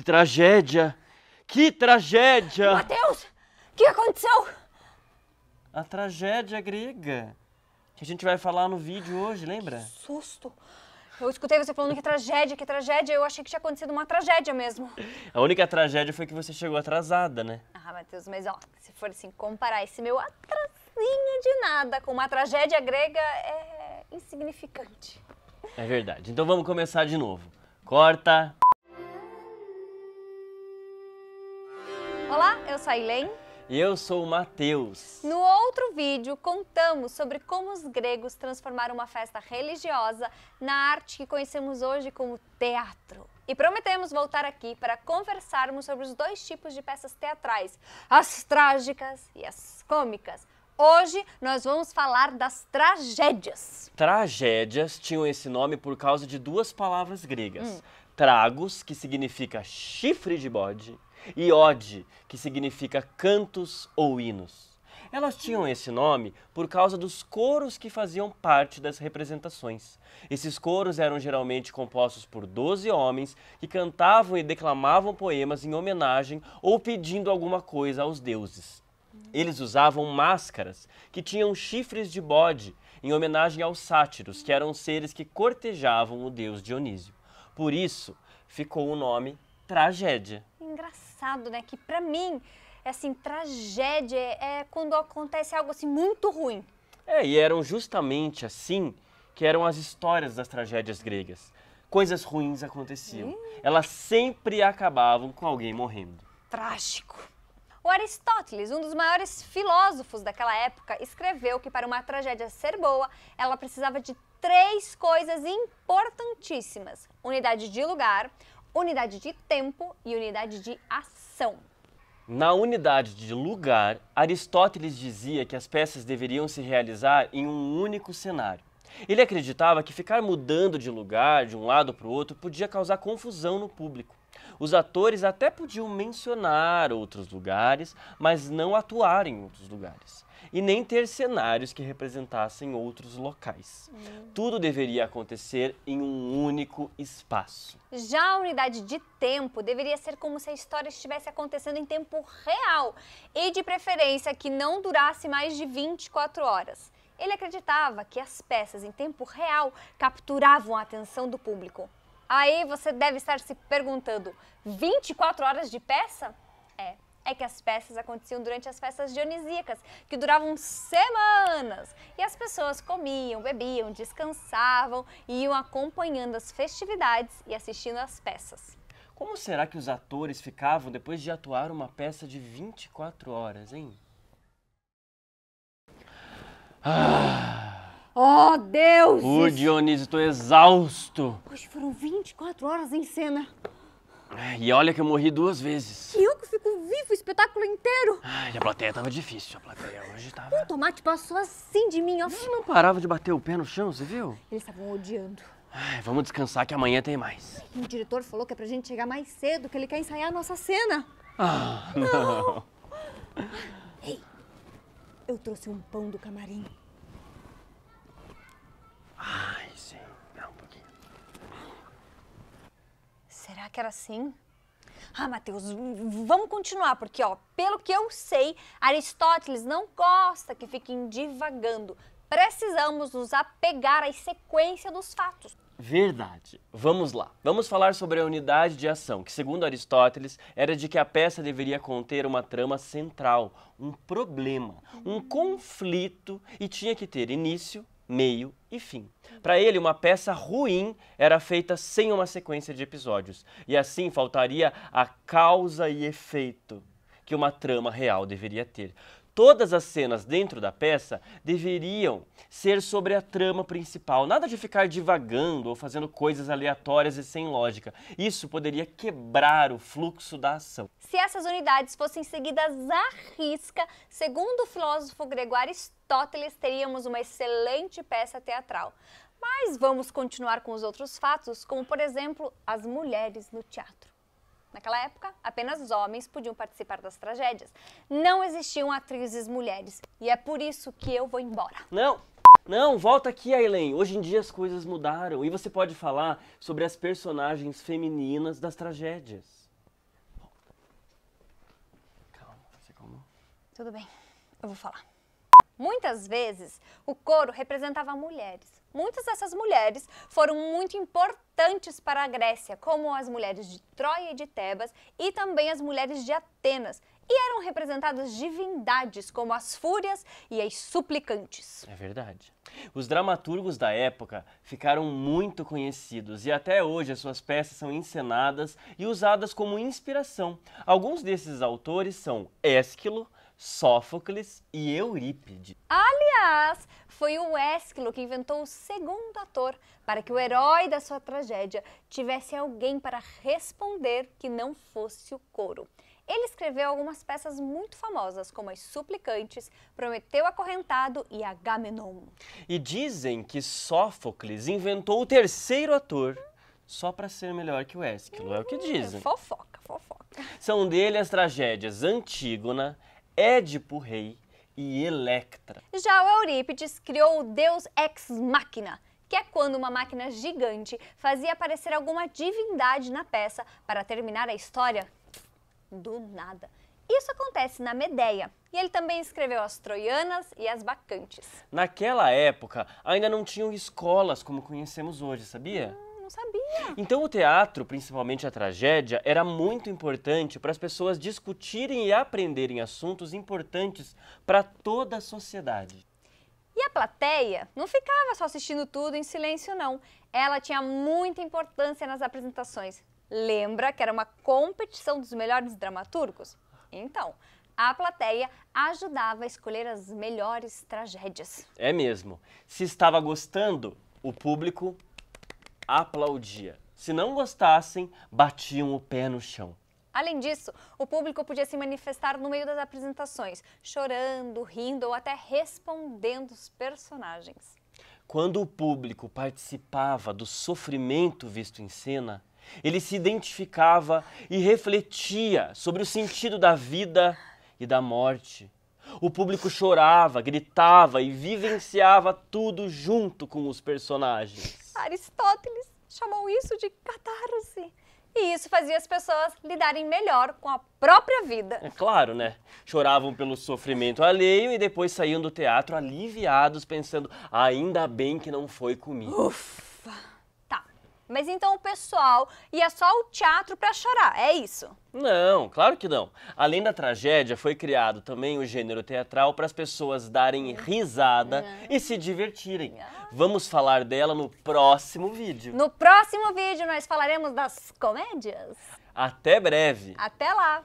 Que tragédia! Que tragédia! Mateus, o que aconteceu? A tragédia grega. Que a gente vai falar no vídeo hoje, lembra? Susto. Eu escutei você falando que tragédia. Eu achei que tinha acontecido uma tragédia mesmo. A única tragédia foi que você chegou atrasada, né? Ah, Mateus, mas ó, se for assim, comparar esse meu atrasinho de nada com uma tragédia grega, é insignificante. É verdade. Então vamos começar de novo. Corta. Olá, eu sou a Elaine. E eu sou o Mateus. No outro vídeo, contamos sobre como os gregos transformaram uma festa religiosa na arte que conhecemos hoje como teatro. E prometemos voltar aqui para conversarmos sobre os dois tipos de peças teatrais, as trágicas e as cômicas. Hoje nós vamos falar das tragédias. Tragédias tinham esse nome por causa de duas palavras gregas. Tragos, que significa chifre de bode, e ode, que significa cantos ou hinos. Elas tinham esse nome por causa dos coros que faziam parte das representações. Esses coros eram geralmente compostos por 12 homens que cantavam e declamavam poemas em homenagem ou pedindo alguma coisa aos deuses. Eles usavam máscaras que tinham chifres de bode em homenagem aos sátiros, que eram seres que cortejavam o deus Dionísio. Por isso, ficou o nome tragédia. Engraçado, né? Que pra mim, assim, tragédia é quando acontece algo assim muito ruim. E eram justamente assim que eram as histórias das tragédias gregas. Coisas ruins aconteciam. Elas sempre acabavam com alguém morrendo. Trágico. O Aristóteles, um dos maiores filósofos daquela época, escreveu que para uma tragédia ser boa, ela precisava de 3 coisas importantíssimas: unidade de lugar, unidade de tempo e unidade de ação. Na unidade de lugar, Aristóteles dizia que as peças deveriam se realizar em um único cenário. Ele acreditava que ficar mudando de lugar, de um lado para o outro, podia causar confusão no público. Os atores até podiam mencionar outros lugares, mas não atuar em outros lugares. E nem ter cenários que representassem outros locais. Tudo deveria acontecer em um único espaço. Já a unidade de tempo deveria ser como se a história estivesse acontecendo em tempo real e, de preferência, que não durasse mais de 24 horas. Ele acreditava que as peças em tempo real capturavam a atenção do público. Aí você deve estar se perguntando, 24 horas de peça? É que as peças aconteciam durante as festas dionisíacas, que duravam semanas. E as pessoas comiam, bebiam, descansavam e iam acompanhando as festividades e assistindo às peças. Como será que os atores ficavam depois de atuar uma peça de 24 horas, hein? Oh, Deus! Por Dionísio, estou exausto. Hoje foram 24 horas em cena. E olha que eu morri 2 vezes. E eu que fico vivo o espetáculo inteiro. E a plateia tava difícil, a plateia hoje tava... O tomate passou assim de mim, ó. Não parava de bater o pé no chão, você viu? Eles estavam odiando. Vamos descansar que amanhã tem mais. E o diretor falou que é pra gente chegar mais cedo, que ele quer ensaiar a nossa cena. Não. Ei, eu trouxe um pão do camarim. Sim. Não, um pouquinho. Será que era assim? Mateus, vamos continuar, porque, ó, pelo que eu sei, Aristóteles não gosta que fiquem divagando. Precisamos nos apegar à sequência dos fatos. Verdade. Vamos lá. Vamos falar sobre a unidade de ação, que segundo Aristóteles era de que a peça deveria conter uma trama central, um problema, um conflito e tinha que ter início, meio e fim. Para ele, uma peça ruim era feita sem uma sequência de episódios, e assim faltaria a causa e efeito que uma trama real deveria ter. Todas as cenas dentro da peça deveriam ser sobre a trama principal, nada de ficar divagando ou fazendo coisas aleatórias e sem lógica. Isso poderia quebrar o fluxo da ação. Se essas unidades fossem seguidas à risca, segundo o filósofo grego Aristóteles, teríamos uma excelente peça teatral. Mas vamos continuar com os outros fatos, como por exemplo, as mulheres no teatro. Naquela época, apenas homens podiam participar das tragédias. Não existiam atrizes mulheres. E é por isso que eu vou embora. Não, volta aqui, Elaine. Hoje em dia as coisas mudaram e você pode falar sobre as personagens femininas das tragédias. Tudo bem, eu vou falar. Muitas vezes, o coro representava mulheres. Muitas dessas mulheres foram muito importantes para a Grécia, como as mulheres de Troia e de Tebas e também as mulheres de Atenas. E eram representadas divindades como as fúrias e as suplicantes. É verdade. Os dramaturgos da época ficaram muito conhecidos e até hoje as suas peças são encenadas e usadas como inspiração. Alguns desses autores são Ésquilo, Sófocles e Eurípides. Aliás, foi o Ésquilo que inventou o segundo ator para que o herói da sua tragédia tivesse alguém para responder que não fosse o coro. Ele escreveu algumas peças muito famosas, como As Suplicantes, Prometeu Acorrentado e Agamenon. E dizem que Sófocles inventou o terceiro ator só para ser melhor que o Ésquilo, é o que dizem. Fofoca, fofoca. São dele as tragédias Antígona, Édipo Rei e Electra. Já o Eurípides criou o Deus Ex Machina, que é quando uma máquina gigante fazia aparecer alguma divindade na peça para terminar a história do nada. Isso acontece na Medeia, e ele também escreveu as Troianas e as Bacantes. Naquela época, ainda não tinham escolas como conhecemos hoje, sabia? Não sabia. Então o teatro, principalmente a tragédia, era muito importante para as pessoas discutirem e aprenderem assuntos importantes para toda a sociedade. E a plateia não ficava só assistindo tudo em silêncio, não. Ela tinha muita importância nas apresentações. Lembra que era uma competição dos melhores dramaturgos? Então, a plateia ajudava a escolher as melhores tragédias. É mesmo. Se estava gostando, o público aplaudia. Se não gostassem, batiam o pé no chão. Além disso, o público podia se manifestar no meio das apresentações, chorando, rindo ou até respondendo os personagens. Quando o público participava do sofrimento visto em cena, ele se identificava e refletia sobre o sentido da vida e da morte. O público chorava, gritava e vivenciava tudo junto com os personagens. Aristóteles chamou isso de catarse. E isso fazia as pessoas lidarem melhor com a própria vida. É claro, né? Choravam pelo sofrimento alheio e depois saíam do teatro aliviados, pensando, ainda bem que não foi comigo. Ufa! Tá, mas então o pessoal ia só ao teatro pra chorar, é isso? Não, claro que não. Além da tragédia, foi criado também o gênero teatral para as pessoas darem risada e se divertirem. Vamos falar dela no próximo vídeo. No próximo vídeo nós falaremos das comédias. Até breve! Até lá!